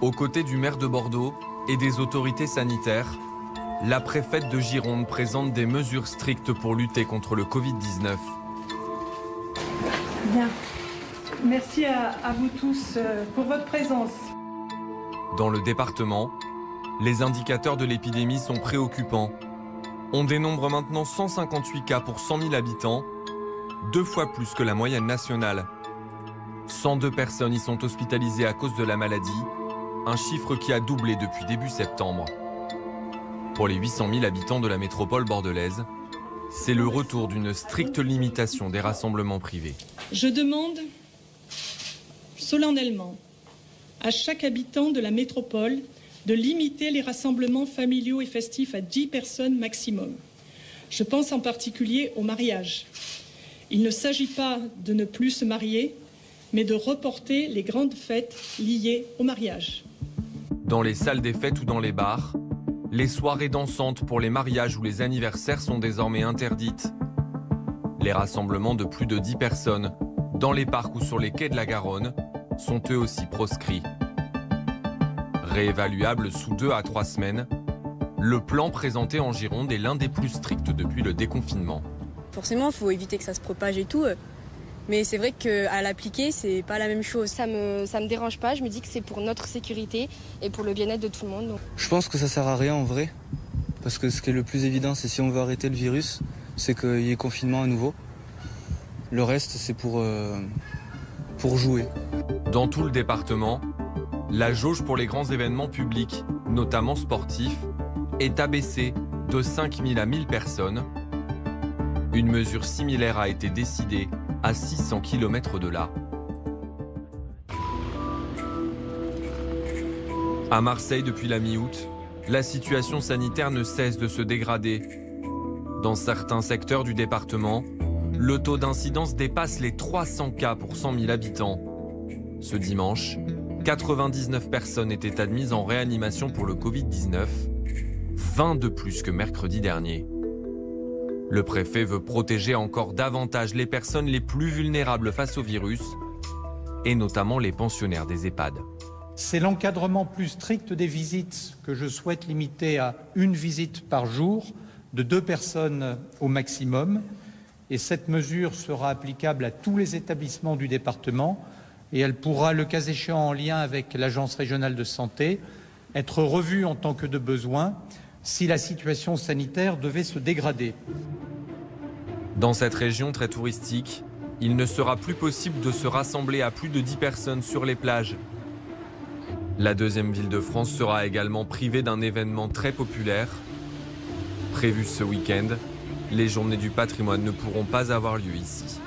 Aux côtés du maire de Bordeaux et des autorités sanitaires, la préfète de Gironde présente des mesures strictes pour lutter contre le Covid-19. Bien. Merci à vous tous pour votre présence. Dans le département, les indicateurs de l'épidémie sont préoccupants. On dénombre maintenant 158 cas pour 100 000 habitants, 2 fois plus que la moyenne nationale. 102 personnes y sont hospitalisées à cause de la maladie, un chiffre qui a doublé depuis début septembre. Pour les 800 000 habitants de la métropole bordelaise, c'est le retour d'une stricte limitation des rassemblements privés. Je demande solennellement à chaque habitant de la métropole de limiter les rassemblements familiaux et festifs à 10 personnes maximum. Je pense en particulier au mariage. Il ne s'agit pas de ne plus se marier, mais de reporter les grandes fêtes liées au mariage. Dans les salles des fêtes ou dans les bars, les soirées dansantes pour les mariages ou les anniversaires sont désormais interdites. Les rassemblements de plus de 10 personnes, dans les parcs ou sur les quais de la Garonne, sont eux aussi proscrits. Réévaluable sous 2 à 3 semaines, le plan présenté en Gironde est l'un des plus stricts depuis le déconfinement. Forcément, il faut éviter que ça se propage et tout. Mais c'est vrai qu'à l'appliquer, c'est pas la même chose. Ça me dérange pas, je me dis que c'est pour notre sécurité et pour le bien-être de tout le monde. Donc. Je pense que ça sert à rien en vrai. Parce que ce qui est le plus évident, c'est si on veut arrêter le virus, c'est qu'il y ait confinement à nouveau. Le reste, c'est pour jouer. Dans tout le département, la jauge pour les grands événements publics, notamment sportifs, est abaissée de 5 000 à 1 000 personnes. Une mesure similaire a été décidée à 600 km de là. À Marseille, depuis la mi-août, la situation sanitaire ne cesse de se dégrader. Dans certains secteurs du département, le taux d'incidence dépasse les 300 cas pour 100 000 habitants. Ce dimanche, 99 personnes étaient admises en réanimation pour le Covid-19, 20 de plus que mercredi dernier. Le préfet veut protéger encore davantage les personnes les plus vulnérables face au virus, et notamment les pensionnaires des EHPAD. C'est l'encadrement plus strict des visites que je souhaite limiter à 1 visite par jour, de 2 personnes au maximum. Et cette mesure sera applicable à tous les établissements du département et elle pourra, le cas échéant en lien avec l'Agence régionale de santé, être revue en tant que de besoin si la situation sanitaire devait se dégrader. Dans cette région très touristique, il ne sera plus possible de se rassembler à plus de 10 personnes sur les plages. La deuxième ville de France sera également privée d'un événement très populaire. Prévu ce week-end, les Journées du patrimoine ne pourront pas avoir lieu ici.